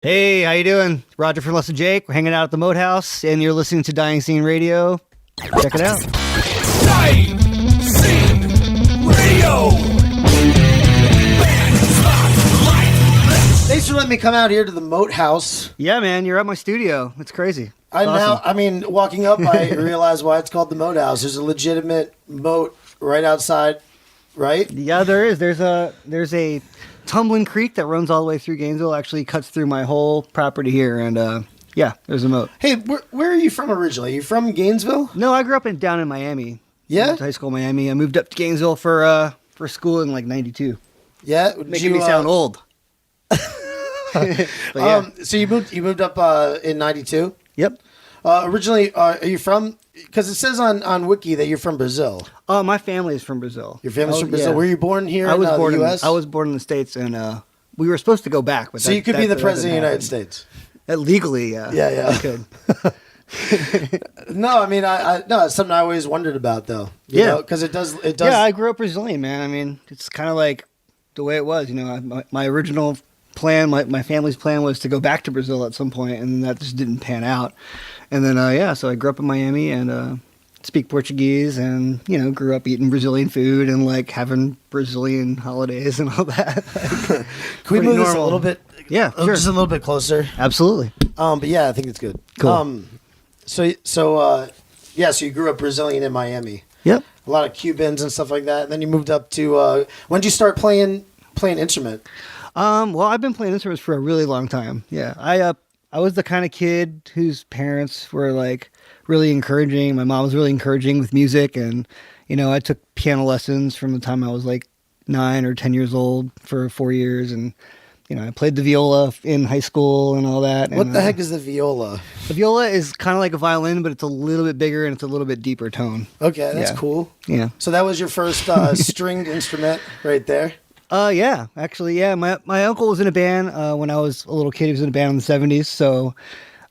Hey, how you doing? Roger from Less Jake. We're hanging out at the Moat House, and you're listening to Dying Scene Radio. Check it out. Dying Scene Radio. Thanks for letting me come out here to the Moat House. Yeah, man, you're at my studio. It's crazy. Walking up, I realized why it's called the Moat House. There's a legitimate moat right outside, right? Yeah, there is. There's a tumbling creek that runs all the way through Gainesville. Actually, cuts through my whole property here, and yeah, there's a moat. Hey, where are you from originally? Are you from Gainesville? No, I grew up down in Miami. Yeah, I went to high school in Miami. I moved up to Gainesville for school in like '92. Yeah, making me sound old. Yeah. So you moved up in '92. Yep. Originally, are you from? Because it says on Wiki that you're from Brazil. My family is from Brazil. Your family's from Brazil. Yeah. Were you born here I was in born the U.S.? I was born in the States, and we were supposed to go back. But so you could be the president of the United States. Legally, yeah. Yeah. I could. No, I mean, no, it's something I always wondered about, though. Yeah, because it does. Yeah, I grew up Brazilian, man. I mean, it's kind of like the way it was. You know, my original plan, my family's plan was to go back to Brazil at some point, and that just didn't pan out. And then, so I grew up in Miami and speak Portuguese, and grew up eating Brazilian food and like having Brazilian holidays and all that. Like, can we move this a little bit? Yeah, sure. Just a little bit closer. Absolutely. But yeah, I think it's good. Cool. So you grew up Brazilian in Miami. Yep. A lot of Cubans and stuff like that. And then you moved up to. When did you start playing instrument? Well, I've been playing instruments for a really long time. Yeah, I was the kind of kid whose parents were like really encouraging. My mom was really encouraging with music, and I took piano lessons from the time I was like 9 or 10 years old for 4 years, and I played the viola in high school and all that. What the heck is the viola? The viola is kind of like a violin, but it's a little bit bigger and it's a little bit deeper tone. Okay, that's cool. Yeah. So that was your first stringed instrument right there? Yeah, actually, yeah. My uncle was in a band when I was a little kid. He was in a band in the 70s. So,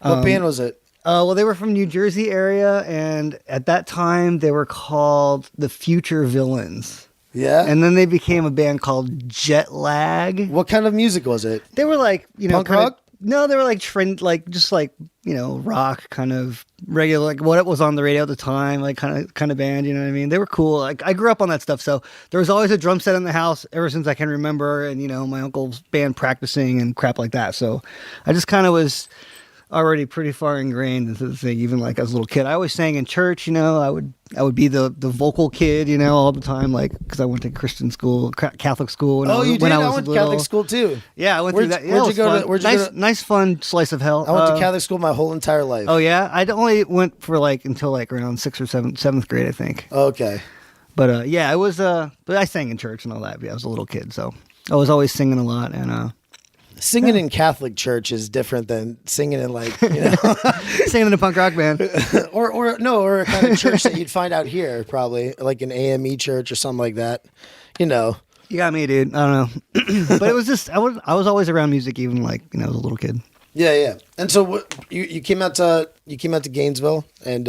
what band was it? Well, they were from New Jersey area, and at that time they were called the Future Villains. Yeah. And then they became a band called Jet Lag. What kind of music was it? They were like, punk rock? No, they were like trend, like just like rock, kind of regular, like what it was on the radio at the time, like kind of band. You know what I mean? They were cool. Like I grew up on that stuff, so there was always a drum set in the house ever since I can remember, and my uncle's band practicing and crap like that. So I just kind of was already pretty far ingrained into the thing, even like as a little kid. I always sang in church. I would be the vocal kid, all the time, like because I went to Christian school, Catholic school. When I went to Catholic school too. Yeah, I went through that. Where'd you go to? Nice, fun slice of hell. I went to Catholic school my whole entire life. Oh yeah, I only went for until around 6th or 7th grade, I think. Okay. But yeah, it was. But I sang in church and all that. Yeah, I was a little kid, so I was always singing a lot and. Singing in Catholic church is different than singing in singing in a punk rock band, or a kind of church that you'd find out here, probably like an AME church or something like that. You got me, dude. I don't know, but it was just I was always around music, even I was a little kid. Yeah. And so you came out to Gainesville, and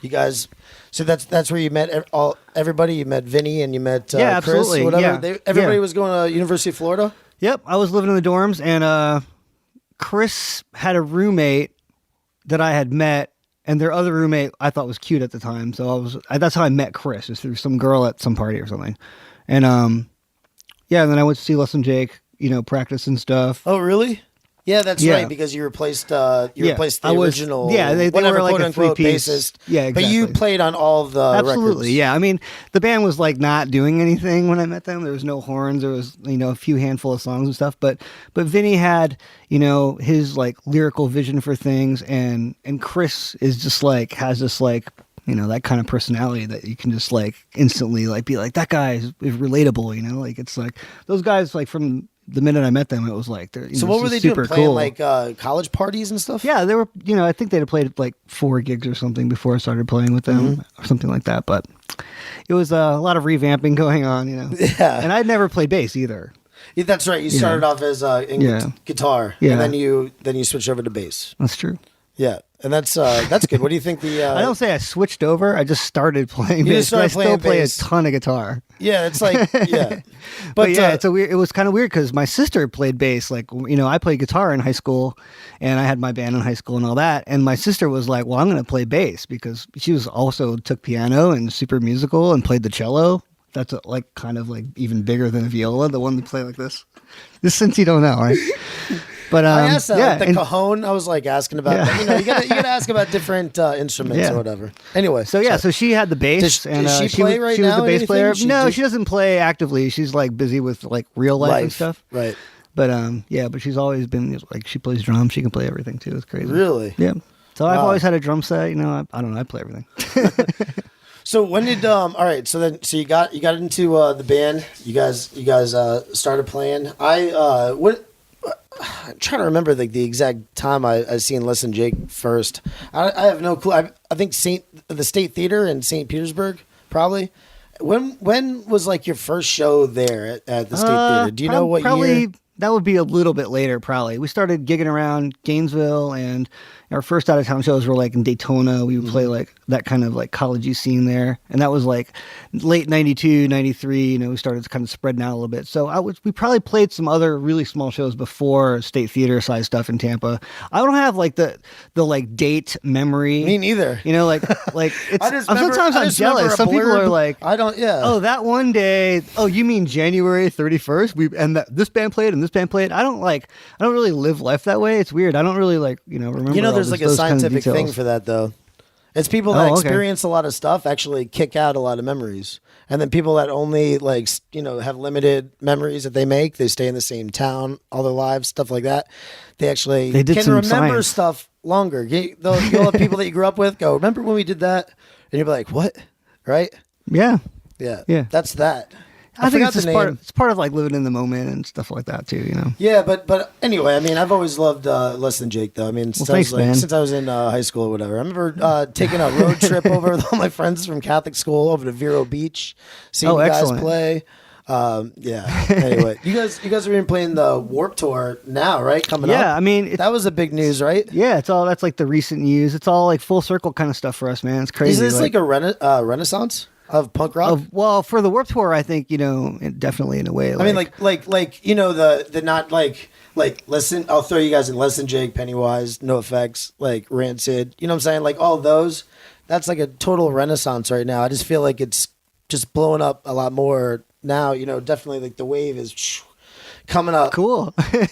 you guys. So that's where you met everybody. You met Vinny and you met Chris. Absolutely. Whatever. Yeah. Everybody was going to University of Florida. Yep, I was living in the dorms, and Chris had a roommate that I had met, and their other roommate I thought was cute at the time. So that's how I met Chris, is through some girl at some party or something. And and then I went to see Les and Jake, practice and stuff. Oh, really? Yeah, that's right, because you replaced the original. Yeah, they were like a three-piece bassist. Yeah, exactly. But you played on all of the Absolutely, records. Yeah. I mean, the band was not doing anything when I met them. There was no horns. There was a few handful of songs and stuff. But Vinny had his lyrical vision for things, and Chris is just has this that kind of personality that you can just instantly be like, that guy is relatable. It's those guys from the minute I met them, it was they're so what were they super doing? Playing cool. College parties and stuff? Yeah, they were. I think they had played 4 gigs or something before I started playing with them, or something like that. But it was a lot of revamping going on, Yeah, and I'd never played bass either. Yeah, that's right. You started off as guitar, and then you switched over to bass. That's true. Yeah, And that's good. What do you think the? I don't say I switched over. I just started playing You bass. just started I still playing play bass. a ton of guitar. Yeah, it's like yeah, But yeah, it's a weird. It was kind of weird because my sister played bass. Like I played guitar in high school, and I had my band in high school and all that. And my sister was like, "Well, I'm going to play bass," because she was also took piano and super musical and played the cello. That's like kind of like even bigger than a viola, the one that play like this. This since you don't know, right? But I asked that, yeah, like the and- cajon. I was like asking about, Yeah. you gotta ask about different instruments Yeah. or whatever. Anyway, So yeah, so she had the bass, and does she play was, right she was now the or bass anything? player. She No, just- she doesn't play actively. She's like busy with like real life and stuff. right? But yeah, but she's always been like she plays drums. She can play everything too. It's crazy. Really? Yeah. So I've Wow. always had a drum set. I don't know. I play everything. So when did all right? So you got into the band. You guys started playing. I'm trying to remember the exact time I seen Listen Jake first. I have no clue. I think the State Theater in St. Petersburg probably. When was like your first show there at the State Theater? Do you know what probably, year? That would be a little bit later, probably. We started gigging around Gainesville, and our first out of town shows were like in Daytona. We would play like that kind of like collegey scene there. And that was like late 92, 93. We started kind of spreading out a little bit. So we probably played some other really small shows before State Theater size stuff in Tampa. I don't have like the like date memory. Me neither. Like it's, I just remember- sometimes I I'm just remember jealous. a Some people blurb. are like, I don't. Yeah. oh, that one day. Oh, you mean January 31st? This band played and this band played. I don't really live life that way. It's weird. I don't really remember. There's like a those kind of scientific thing details. for that though. It's people that Oh, okay. experience a lot of stuff actually kick out a lot of memories, and then people that only have limited memories that they stay in the same town all their lives, stuff like that. They did can some remember science. stuff longer. You'll have people that you grew up with go, remember when we did that, and you'll be like, what, right? Yeah, Yeah. That's that. I think forgot it's just the part. name. It's part of like living in the moment and stuff like that too. Yeah, but anyway, I mean, I've always loved Listen Jake, though. I mean, thanks, man. since I was in high school or whatever. I remember taking a road trip over with all my friends from Catholic school over to Vero Beach, seeing you guys excellent. play. Yeah. Anyway, you guys are even playing the Warped Tour now, right? Coming up. Yeah, I mean, that was a big news, right? yeah, that's like the recent news. It's all like full circle kind of stuff for us, man. It's crazy. Is this like a renaissance of punk rock? Well, for the Warped Tour, I think definitely in a way. I mean, like the not like Listen. I'll throw you guys in Listen Jake, Pennywise, No Effects, like Rancid. You know what I'm saying? Like all those. That's like a total renaissance right now. I just feel like it's just blowing up a lot more now. Definitely like the wave is coming up. cool. you-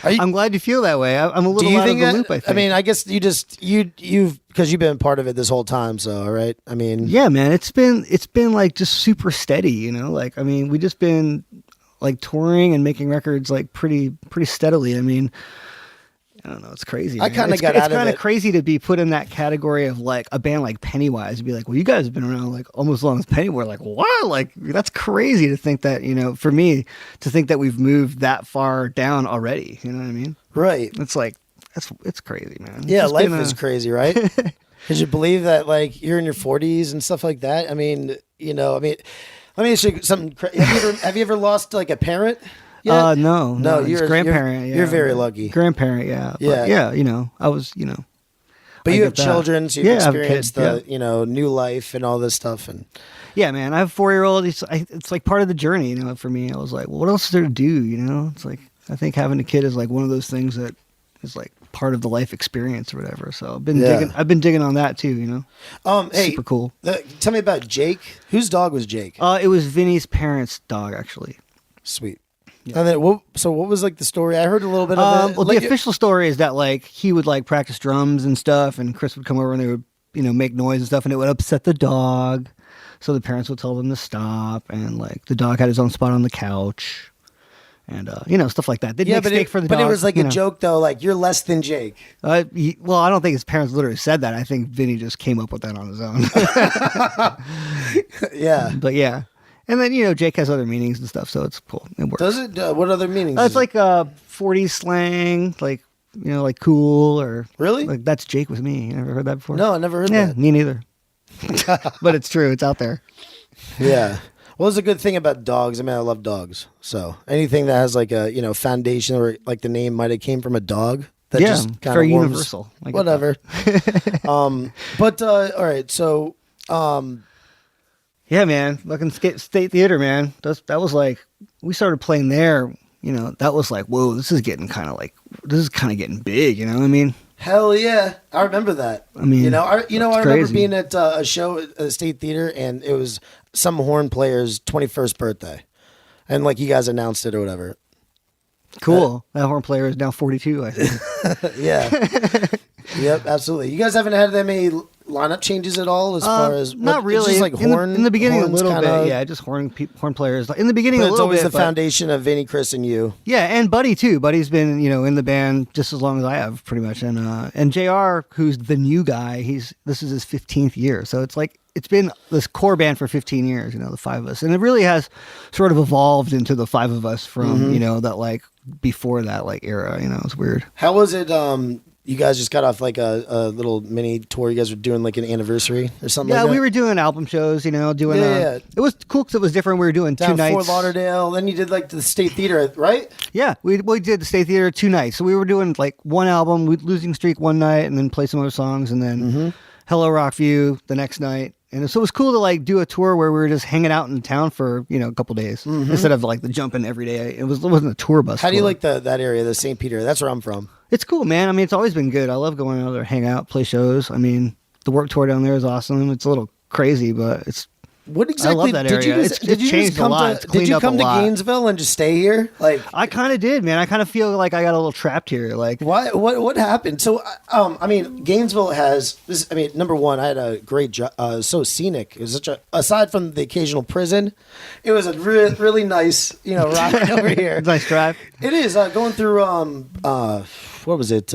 I'm glad you feel that way. I'm a Do little you out think of the that? loop. I think. I mean, I guess you've because you've been part of it this whole time. So, right? I mean, yeah, man, it's been like just super steady. Like I mean, we just been like touring and making records like pretty steadily. I mean, I don't know, it's crazy. I man. kinda It's- got out It's of kind it. of crazy to be put in that category of like a band like Pennywise. Be like, well, you guys have been around like almost as long as Pennywise. We're like, what? Like that's crazy to think that for me to think that we've moved that far down already. You know what I mean? right? It's like it's crazy, man. It's Yeah, just life been is crazy, right? Because you believe that like you're in your 40s and stuff like that. I mean, let me ask you something. Have you ever lost like a parent? yet? No, you're it's grandparent. You're very lucky. Grandparent, yeah. Yeah. But, yeah, I was, But I you have get that. children, so you've Yeah, I have experienced kids, the new life and all this stuff. And yeah, man. I have a 4-year-old. It's like part of the journey, for me. I was like, well, what else is there to do? It's like I think having a kid is like one of those things that is like part of the life experience or whatever. So I've been digging on that too. hey, Super cool. Tell me about Jake. Whose dog was Jake? It was Vinny's parents' dog, actually. Sweet. Yeah. And then what was like the story? I heard a little bit of it. Well, Like, the official story is that like he would like practice drums and stuff, and Chris would come over and they would make noise and stuff, and it would upset the dog. So the parents would tell them to stop, and like the dog had his own spot on the couch, and stuff like that. They'd make steak for the dog. But it was like a joke though. Like you're less than Jake. Well, I don't think his parents literally said that. I think Vinny just came up with that on his own. Yeah. But yeah. And then, Jake has other meanings and stuff, so it's cool. It works. Does it? What other meanings? It's like 40s slang, like, like cool or... Really? Like, that's Jake with me. You never heard that before? No, I never heard Yeah, that. me neither. But it's true. It's out there. Yeah. Well, it's a good thing about dogs. I mean, I love dogs. So anything that has like a foundation or like the name might have came from a dog, that Yeah, just kind very of warms, universal. I get whatever. But all right, so Yeah, man. Fucking State Theater, man. That was like, we started playing there, that was like, whoa, this is kind of getting big, you know what I mean? hell yeah, I remember that. I mean, I remember crazy. being at a show at the State Theater, and it was some horn player's 21st birthday, and like you guys announced it or whatever. Cool. That horn player is now 42, I think. Yeah. Yep, absolutely. You guys haven't had that many lineup changes at all, as far as not really. It's just like in the beginning a little kinda, bit, yeah, just horn players. In the beginning But a it's little always bit, the foundation of Vinny, Chris, and you. yeah, and Buddy too. Buddy's been in the band just as long as I have, pretty much. And JR, who's the new guy, this is his 15th year, so it's like it's been this core band for 15 years. The five of us, and it really has sort of evolved into the five of us from that like before that like era. It's weird. How was it? You guys just got off like a little mini tour. You guys were doing like an anniversary or something. Yeah, like that? we were doing album shows. Doing. Yeah. It was cool because it was different. We were doing down 2 nights. Fort Lauderdale. Then you did like the State Theater, right? Yeah, we did the State Theater 2 nights. So we were doing like one album, Losing Streak one night, and then play some other songs, and then Hello Rockview the next night. And so it was cool to like do a tour where we were just hanging out in town for a couple days instead of like the jumping every day. It wasn't a tour bus. How do you tour. like that area, the St. Peter? That's where I'm from. It's cool, man. I mean, it's always been good. I love going out there, hang out, play shows. I mean, the work tour down there is awesome. It's a little crazy, but it's. What exactly I love that did you area. just, It's did you changed just come a lot. to? It's Did cleaned you up come a to lot. Gainesville and just stay here? Like I kind of did, man. I kind of feel like I got a little trapped here. Like what happened? So I mean, Gainesville has this. I mean, number one, I had a great job. So scenic. It was such a, aside from the occasional prison, it was a really nice ride over here. nice drive. It is going through what was it?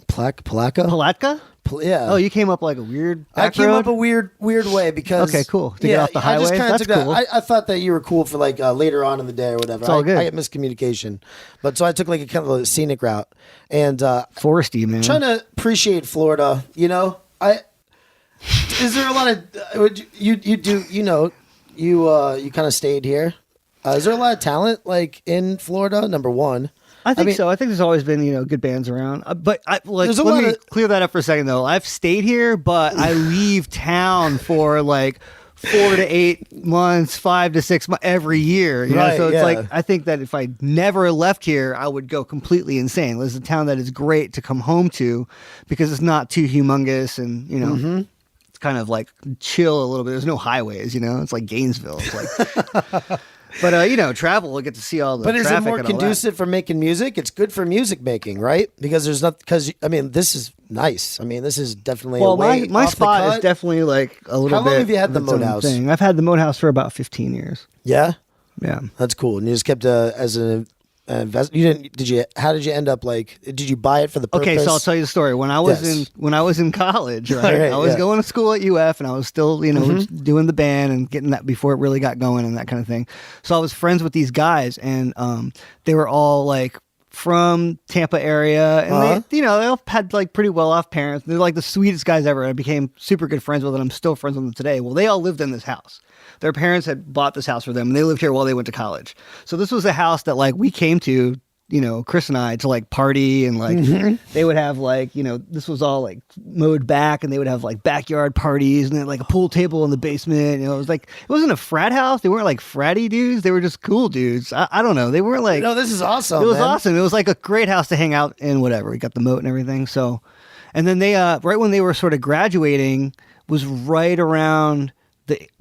Palatka? Palatka? Yeah. Oh, you came up like a weird back I came road? up a weird way because Okay, cool. To get off the highway? I just kinda That's took that. cool. I thought that you were cool for like later on in the day or whatever. It's all good. I get miscommunication, but so I took like a kind of a scenic route and Foresty, man. trying to appreciate Florida. Is there a lot of you do you kind of stayed here? Is there a lot of talent like in Florida? Number one. I think so. I think there's always been, good bands around. But There's a let lot me of- clear that up for a second, though. I've stayed here, but I leave town for like 4 to 8 months, 5 to 6 months every year. Right, So it's yeah. like I think that if I never left here, I would go completely insane. This is a town that is great to come home to because it's not too humongous, and it's kind of like chill a little bit. There's no highways, It's like Gainesville. It's like. But travel, we'll get to see all the But is it traffic more and all that. conducive for making music? It's good for music making, right? Because there's not. Because I mean, this is nice. I mean, this is definitely. Well, a way my off the spot is cut. definitely like a little How bit. long have you had the of its Moat own House? thing. I've had the Moat House for about 15 years. Yeah, Yeah. that's cool. And you just kept as an invest. You didn't? Did you? How did you end up like? Did you buy it for the purpose? Okay, so I'll tell you the story. When I was in college, right? Right, I was yeah. going to school at UF, and I was still, doing the band and getting that before it really got going and that kind of thing. So I was friends with these guys, and they were all like from Tampa area, and they all had like pretty well off parents. They're like the sweetest guys ever. I became super good friends with them. I'm still friends with them today. Well, they all lived in this house. Their parents had bought this house for them, and they lived here while they went to college. So this was a house that like we came to, Chris and I, to like party, and like they would have like, this was all like mowed back, and they would have like backyard parties, and they had like a pool table in the basement. It was like, it wasn't a frat house. They weren't like fratty dudes. They were just cool dudes. I don't know. They weren't like, No, this is awesome. it was man. awesome. It was like a great house to hang out in, whatever. We got the moat and everything. So, and then they, right when they were sort of graduating was right around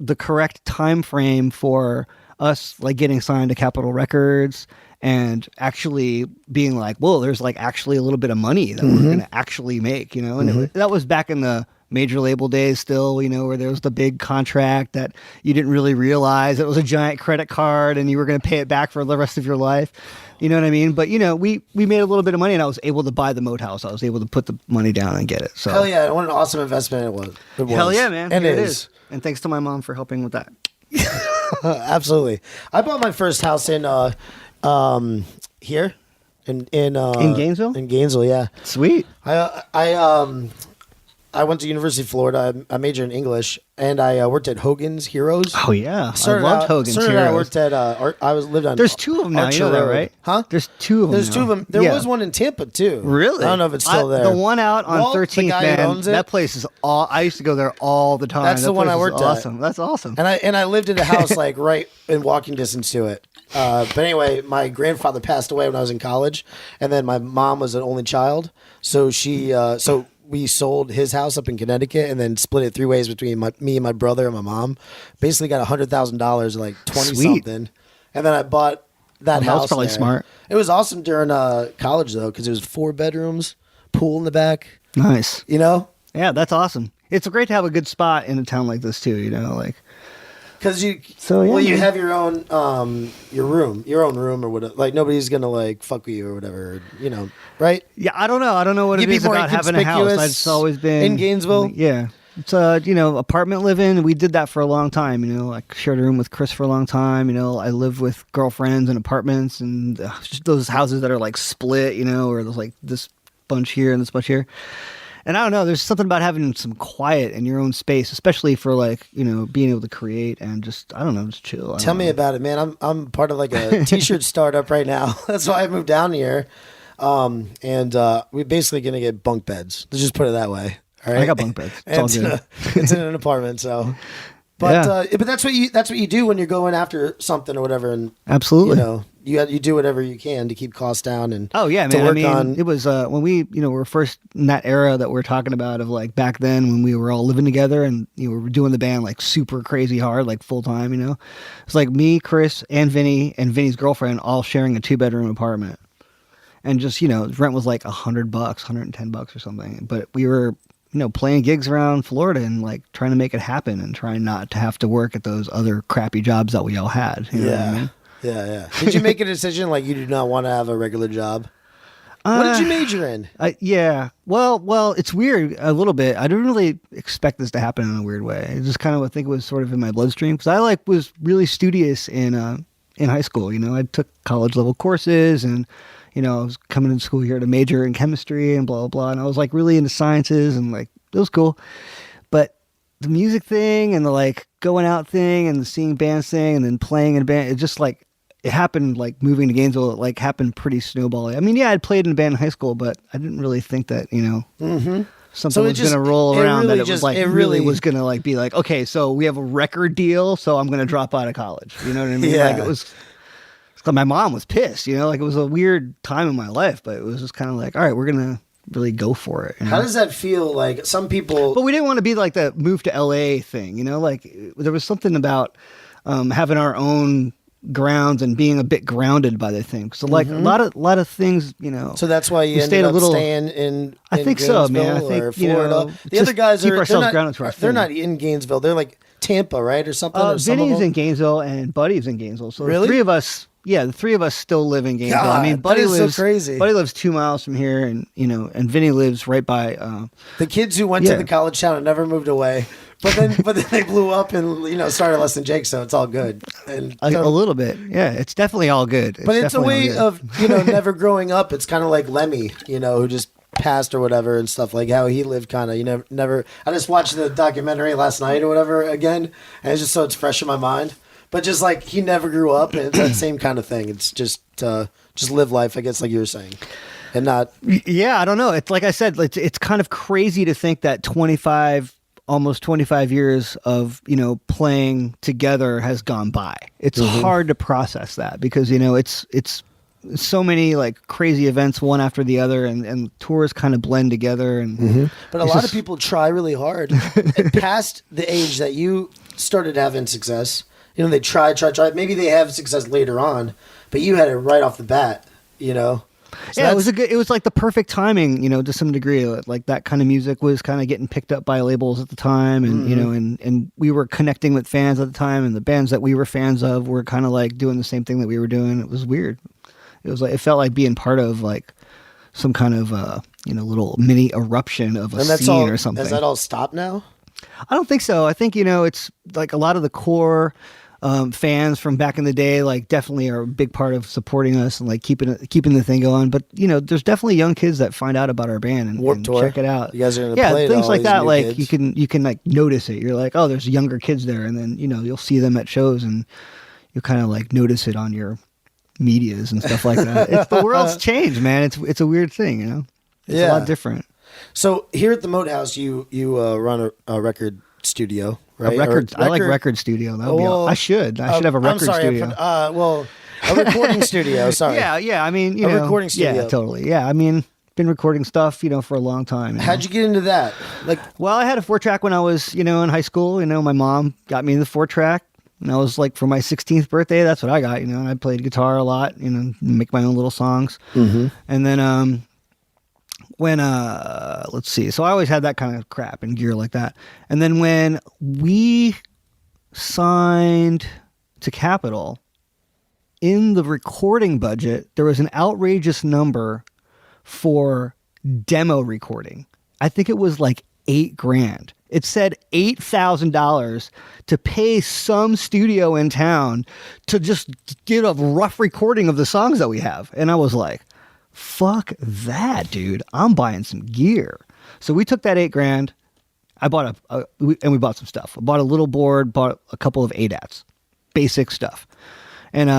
the correct time frame for us like getting signed to Capitol Records and actually being like, whoa, there's like actually a little bit of money that we're going to actually make, and that was back in the major label days still, where there was the big contract that you didn't really realize it was a giant credit card and you were going to pay it back for the rest of your life. You know what I mean? But, we made a little bit of money, and I was able to buy the Moat House. I was able to put the money down and get it. So Hell yeah! What an awesome investment it was. It was. hell yeah, man. And Here it it is. is. And thanks to my mom for helping with that. Absolutely. I bought my first house in here in In Gainesville? In Gainesville, yeah. Sweet. I I went to University of Florida. I majored in English, and I worked at Hogan's Heroes. Oh yeah, I loved Hogan's Heroes. I worked at. Lived on. There's two of them now. Archer You know that, Road. right? Huh? There's two of them. There's two of them. There Yeah. was one in Tampa too. Really? I don't know if it's still there. The one out on Walt, the 13th, guy who man. owns it? That place is all. I used to go there all the time. That's That the one place I is worked at. awesome. That's awesome. And I lived in a house like right in walking distance to it. But anyway, my grandfather passed away when I was in college, and then my mom was an only child, so we sold his house up in Connecticut and then split it 3 ways between me and my brother and my mom. Basically got $100,000, like 20 Sweet. something, and then I bought that That house. was probably there. smart. It was awesome during college though, because it was 4 bedrooms, pool in the back. Nice. You know. Yeah, that's awesome. It's great to have a good spot in a town like this too. You know, like. Because you, So, yeah, you man. have your own room or whatever. Like nobody's gonna like fuck with you or whatever, you know, right? Yeah, I don't know. I don't know what You'd it be is more about having a house. inconspicuous I've just always been in Gainesville? Yeah, it's apartment living. We did that for a long time. You know, I shared a room with Chris for a long time. You know, I lived with girlfriends in apartments and just those houses that are like split. You know, or there's like this bunch here and this bunch here. And I don't know, there's something about having some quiet in your own space, especially for like, being able to create and just, I don't know, just chill. Tell me about it, man. I'm part of like a t-shirt startup right now. That's why I moved down here. And we're basically gonna get bunk beds. Let's just put it that way. All right. I got bunk beds. It's all good. It's in an apartment, so. But but that's what you do when you're going after something or whatever, and Absolutely. You do whatever you can to keep costs down and Oh yeah, to man. work It was when we, were first in that era that we're talking about of like back then when we were all living together and we were doing the band like super crazy hard, like full time. It's like me, Chris, and Vinny, and Vinny's girlfriend all sharing a 2-bedroom apartment, and just rent was like $100, $110 or something. But we were playing gigs around Florida and like trying to make it happen and trying not to have to work at those other crappy jobs that we all had. You know what I mean? Yeah. Did you make a decision like you do not want to have a regular job? What did you major in? Yeah. Well, it's weird a little bit. I didn't really expect this to happen in a weird way. It just kind of, I think it was sort of in my bloodstream because I was really studious in high school. I took college level courses and, I was coming to school here to major in chemistry and blah, blah, blah. And I was like really into sciences and like, it was cool. But the music thing and the like going out thing and the seeing bands thing and then playing in a band, it just like, it happened like moving to Gainesville, it like happened pretty snowbally. I mean, yeah, I'd played in a band in high school, but I didn't really think that, something So it was going to roll it around really that it was just- like, it really really- was going to like be like, okay, so we have a record deal, so I'm going to drop out of college. You know what I mean? Yeah. Like it was, my mom was pissed, like it was a weird time in my life, but it was just kind of like, all right, we're going to really go for it. How does that feel? Like some people, But we didn't want to be like the move to LA thing, like there was something about having our own grounds and being a bit grounded by the thing. So like a lot of things, so that's why you we ended stayed a up little- staying in I think so, man. I Gainesville think, or Florida. The just other guys keep are ourselves they're grounded to our not, they're thing. not in Gainesville. They're like Tampa, right, or something. Or some of Vinny's them? in Gainesville and Buddy's in Gainesville. So Really? the three of us, the three of us still live in Gainesville. I mean, God, Buddy that is so lives crazy. Buddy lives 2 miles from here, and and Vinny lives right by. The kids who went Yeah. to the college town and never moved away, but then they blew up and started less than Jake, so it's all good. And a little bit, yeah. It's definitely all good. but it's a definitely way all good. of never growing up. It's kind of like Lemmy, who just passed or whatever and stuff, like how he lived kind of. Never. I just watched the documentary last night or whatever again, and it's just so it's fresh in my mind. But just like he never grew up, and it's that same kind of thing. It's just live life, I guess, like you were saying, and not. Yeah, I don't know. It's like I said, it's kind of crazy to think that almost 25 years of playing together has gone by. It's hard to process that because it's so many like crazy events one after the other, and tours kind of blend together. And But a lot of people try really hard and past the age that you started having success. They try. Maybe they have success later on, but you had it right off the bat. So yeah, it was like the perfect timing, to some degree. Like that kind of music was kind of getting picked up by labels at the time, and and we were connecting with fans at the time, and the bands that we were fans of were kind of like doing the same thing that we were doing. It was weird. It was like it felt like being part of like some kind of little mini eruption of a scene or something. Has that all stopped now? I don't think so. I think it's like a lot of the core fans from back in the day, like definitely are a big part of supporting us and like keeping the thing going. But you know, there's definitely young kids that find out about our band and Tour. check it out. You guys are gonna play things all like these that. new Like kids. you can like notice it. You're like, oh, there's younger kids there, and then you know you'll see them at shows and you'll kind of like notice it on your medias and stuff like that. It's the world's changed, man. It's a weird thing, you know. It's a lot different. So here at the Moat House, you run a record studio, right? I like record studio. That would be. I should have a record studio. A recording studio. Sorry. Yeah. I mean, you know, recording studio. Yeah, totally. Yeah, I mean, been recording stuff, you know, for a long time. How'd you get into that? Like, well, I had a 4-track when I was, you know, in high school. You know, my mom got me the 4-track, and I was like, for my 16th birthday, that's what I got. You know, and I played guitar a lot. You know, make my own little songs. Mm-hmm. And then when let's see, so I always had that kind of crap and gear like that. And then when we signed to Capitol, in the recording budget, there was an outrageous number for demo recording. I think it was like $8,000. It said $8,000 to pay some studio in town to just get a rough recording of the songs that we have. And I was like, fuck that, dude. I'm buying some gear. So we took that $8,000. I bought we bought some stuff. I bought a little board, bought a couple of ADATs, basic stuff. And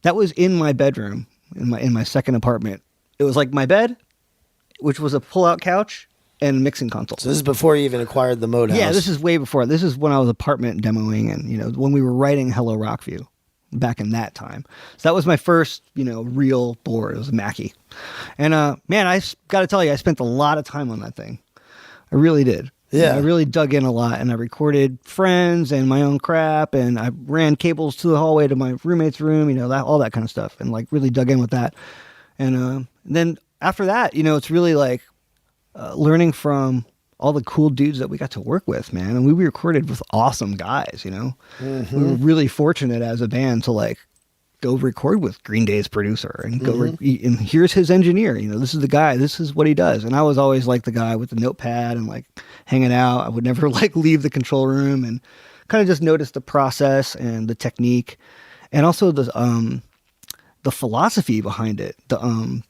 that was in my bedroom, in my second apartment. It was like my bed, which was a pull-out couch and mixing console. So this is before you even acquired the Moat House. Yeah, this is way before. This is when I was apartment demoing, and you know, when we were writing Hello Rockview back in that time. So that was my first, you know, real board. It was a Mackie. And man, I got to tell you, I spent a lot of time on that thing. I really did. Yeah. I really dug in a lot, and I recorded friends and my own crap, and I ran cables to the hallway to my roommate's room, you know, all that kind of stuff, and like really dug in with that. And then after that, you know, it's really like learning from all the cool dudes that we got to work with, man. And we recorded with awesome guys, you know. Mm-hmm. We were really fortunate as a band to like go record with Green Day's producer and go and here's his engineer. You know, this is the guy. This is what he does. And I was always like the guy with the notepad and like hanging out. I would never like leave the control room and kind of just notice the process and the technique, and also the philosophy behind it, the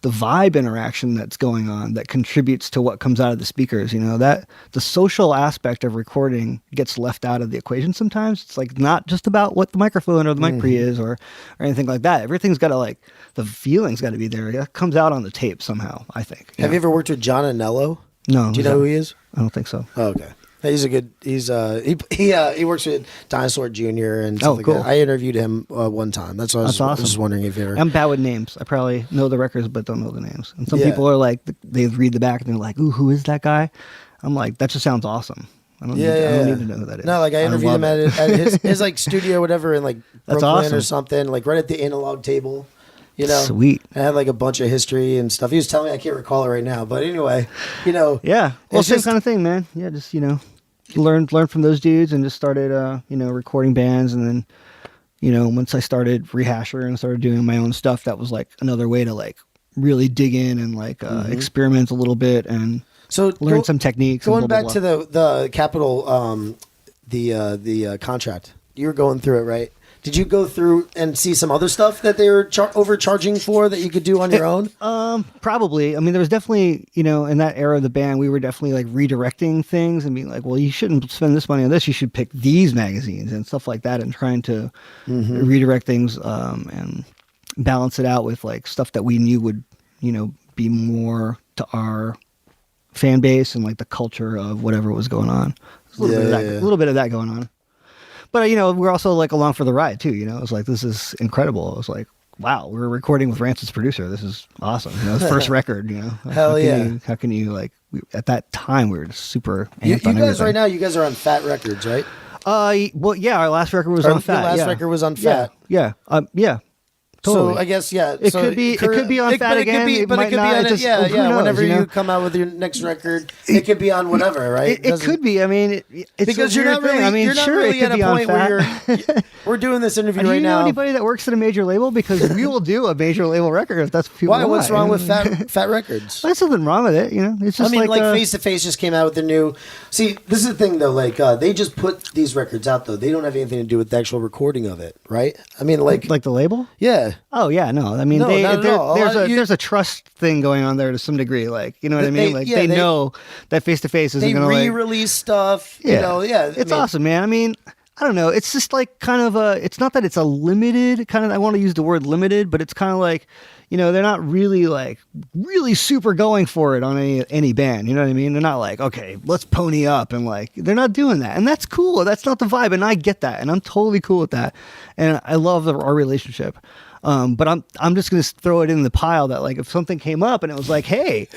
vibe interaction that's going on that contributes to what comes out of the speakers. You know, that the social aspect of recording gets left out of the equation sometimes. It's like not just about what the microphone or the mic pre is or anything like that. Everything's got to like, the feeling's got to be there. It comes out on the tape somehow, I think. Have you ever worked with John Anello? No. Do you know who he is? I don't think so. Oh, okay. He's a good. He works with Dinosaur Jr. and stuff like cool. that. I interviewed him one time. That's why I was awesome. just wondering if you ever. I'm bad with names. I probably know the records, but don't know the names. And some people are like, they read the back and they're like, "Ooh, who is that guy?" I'm like, that just sounds awesome. I don't need to know who that is. No, like I interviewed him at his like studio, whatever, in like That's Brooklyn awesome. or something, like right at the analog table. You know, Sweet. I had like a bunch of history and stuff. He was telling me, I can't recall it right now, but anyway, you know. Yeah. Well, it's same just kind of thing, man. Yeah, just, you know, learned from those dudes and just started, you know, recording bands. And then, you know, once I started Rehasher and started doing my own stuff, that was like another way to like really dig in and like experiment a little bit and learn some techniques. Going and blah, back blah, to blah. the Capitol, the contract, you were going through it, right? Did you go through and see some other stuff that they were overcharging for that you could do on your own? Probably. I mean, there was definitely, you know, in that era of the band, we were definitely like redirecting things and being like, well, you shouldn't spend this money on this. You should pick these magazines and stuff like that, and trying to redirect things and balance it out with like stuff that we knew would, you know, be more to our fan base and like the culture of whatever was going on. A little bit of that going on. But, you know, we're also like along for the ride too. You know, it was like, this is incredible. It was like, wow, we're recording with Rancid's producer. This is awesome. You know, first record, you know. Hell How can you like, at that time we were super amped You on guys everything. right now, you guys are on Fat Records, right? Well, yeah, our last record was on Fat. Your last record was on Fat. Yeah. Yeah. Totally. So I guess It could be on Fat Again. It But might it could not. be on It just- yeah, who yeah. knows, Whenever you know? you come out with your next record, it could be on whatever, right? It Doesn't- could be. I mean, it's because a you're weird not really. thing. I mean, you're not sure, really it could at be a on point Fat. where you're. We're doing this interview Do right you know now. anybody that works at a major label? Because we will do a major label record if that's what people Why? want. What's wrong you with know? Fat Records? There's nothing wrong with it. You know, it's just I mean, like uh, Face to Face just came out with their new. See, this is the thing though. Like they just put these records out though. They don't have anything to do with the actual recording of it, right? I mean, like the label. yeah. Oh yeah, no. I mean, No, not at all. there's a trust thing going on there to some degree. Like, you know what I mean? Like they know that Face to Face isn't They going to re-release stuff. Yeah, You know, yeah. It's awesome, man. I mean, I don't know. It's just like kind of a. It's not that it's a limited kind of. I want to use the word limited, but it's kind of like, you know, they're not really like really super going for it on any band. You know what I mean? They're not like, okay, let's pony up and like they're not doing that, and that's cool. That's not the vibe, and I get that, and I'm totally cool with that, and I love our relationship. But I'm just gonna throw it in the pile that like if something came up and it was like, hey,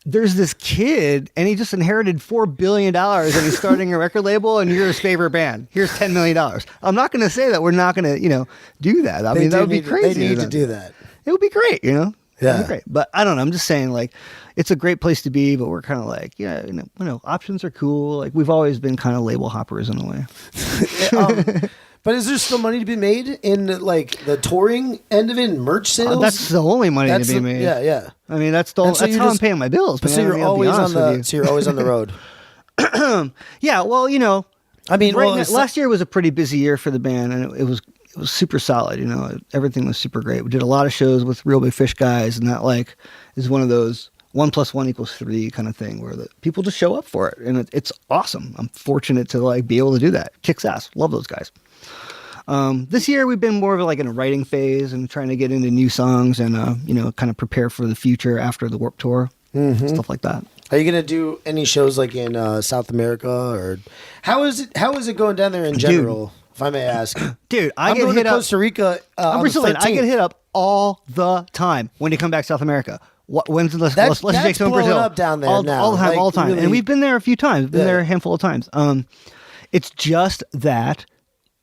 there's this kid and he just inherited $4 billion and he's starting a record label and you're his favorite band. Here's $10 million. I'm not going to say that we're not going to, you know, do that. I mean, that would be crazy. They need to do that. It would be great, you know? Yeah. It'd be great. But I don't know. I'm just saying like, it's a great place to be, but we're kind of like, yeah, you know, options are cool. Like we've always been kind of label hoppers in a way. But is there still money to be made in like the touring end of it, and merch sales? That's the only money to be made. Yeah, yeah. I mean, that's how I'm paying my bills. Man. So you're I mean, I'll be always on honest with you. So you're always on the road. Yeah, well, you know, I mean, last year was a pretty busy year for the band, and it was super solid. You know, everything was super great. We did a lot of shows with Real Big Fish guys, and that like is one of those 1 + 1 = 3 kind of thing where the people just show up for it, and it's awesome. I'm fortunate to like be able to do that. Kicks ass. Love those guys. This year we've been more of like in a writing phase and trying to get into new songs and you know, kind of prepare for the future after the Warped Tour, stuff like that. Are you gonna do any shows like in South America, or how is it going down there in general? If I may ask, Dude, I'm get going hit to up. Costa Rica. I'm On Brazilian. the I 13th. get hit up all the time when you come back to South America. When's the let's That's take some in blowing Brazil up down there all now. the time, Like, all the time. really- And we've been there a few times. Been Yeah. there a handful of times. It's just that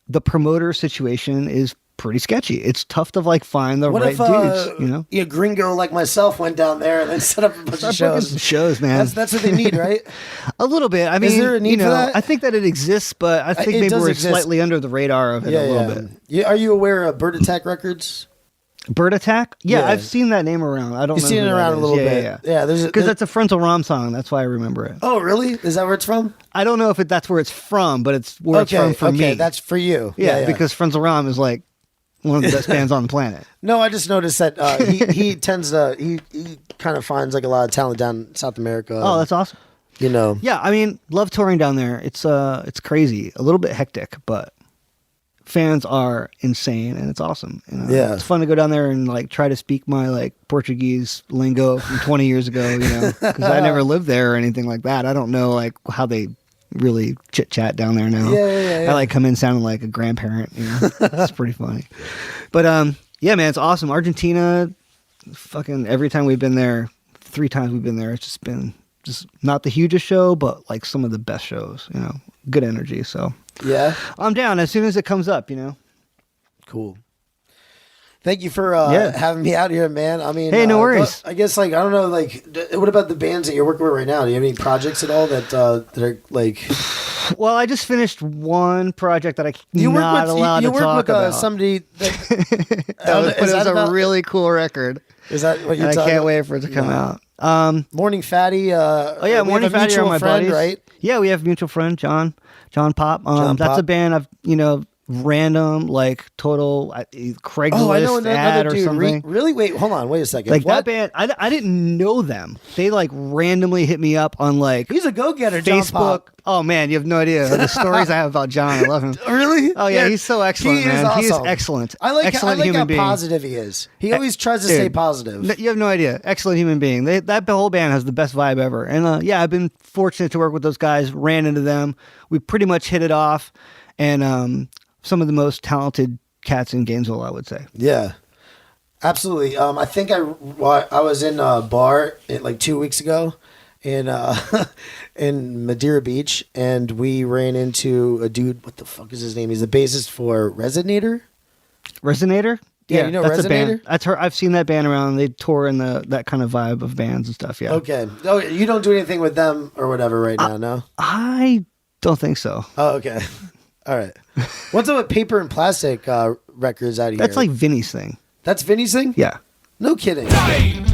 the promoter situation is pretty sketchy. It's tough to like find the What right if dudes. You know, a gringo like myself went down there and then set up a bunch of Start booking some shows? shows, man. That's what they need, right? A little bit. I mean, there a need you know, for that? I think that it exists, but I think It maybe does we're exist. slightly under the radar of it a little bit. Yeah. Are you aware of Bird Attack Records? Bird Attack? Yeah, Yeah. I've seen that name around. I don't You've know. seen who it that around a is. little Yeah, bit. Yeah, Yeah, because that's a Frontal Rom song. That's why I remember it. Oh, really? Is that where it's from? I don't know if that's where it's from, but it's where it's from for me. Okay, that's for you. yeah, because Frontal Rom is like one of the best bands on the planet. No, I just noticed that he tends to he kind of finds like a lot of talent down in South America. Oh, that's awesome. You know. Yeah, I mean, love touring down there. It's crazy, a little bit hectic, but fans are insane and it's awesome. You know? Yeah. It's fun to go down there and like try to speak my like Portuguese lingo from 20 years ago, you know, because I never lived there or anything like that. I don't know like how they really chit chat down there now. Yeah. I like come in sounding like a grandparent, you know. It's pretty funny. But yeah, man, it's awesome. Argentina, fucking every time we've been there, 3 times we've been there, it's just been just not the hugest show, but like some of the best shows, you know. Good energy, so Yeah. I'm down as soon as it comes up, you know. Cool. Thank you for Yeah. having me out here, man. I mean, Hey, no worries. I guess like I don't know, like what about the bands that you're working with right now? Do you have any projects at all that are like? Well, I just finished one project that I'm You not allowed to work talk with about. somebody. That, But it was a about- really cool record. Is that what you're And I talking can't about? wait for it to come Yeah. out. Morning Fatty. Oh yeah, we Morning have a Fatty are mutual my friend, buddies, right? Yeah, we have a mutual friend, John Pop. John That's Pop. a band I've random like total Craigslist Oh, I know ad another or dude. something. Really? Wait, hold on. Wait a second. Like What? that band, I didn't know them. They like randomly hit me up on like He's a go-getter. John Facebook. Pop. Oh man, you have no idea the stories I have about John. I love him. Really? Oh yeah, he's so excellent, He man. is He is awesome. excellent. I like excellent how human being. positive he is. He always tries to stay Dude, positive. You have no idea. Excellent human being. That whole band has the best vibe ever. And yeah, I've been fortunate to work with those guys. Ran into them. We pretty much hit it off. And some of the most talented cats in Gainesville, I would say. Yeah, absolutely. I think I was in a bar like 2 weeks ago in in Madeira Beach, and we ran into a dude. What the fuck is his name? He's the bassist for Resonator. Resonator? Yeah, you know that's a Resonator? band. That's her. I've seen that band around. They tour in that kind of vibe of bands and stuff. Yeah. Okay. Oh, you don't do anything with them or whatever right now, no? I don't think so. Oh, okay. All right. What's up with Paper and Plastic records out here? That's like Vinny's thing. That's Vinny's thing? Yeah. No kidding. Dying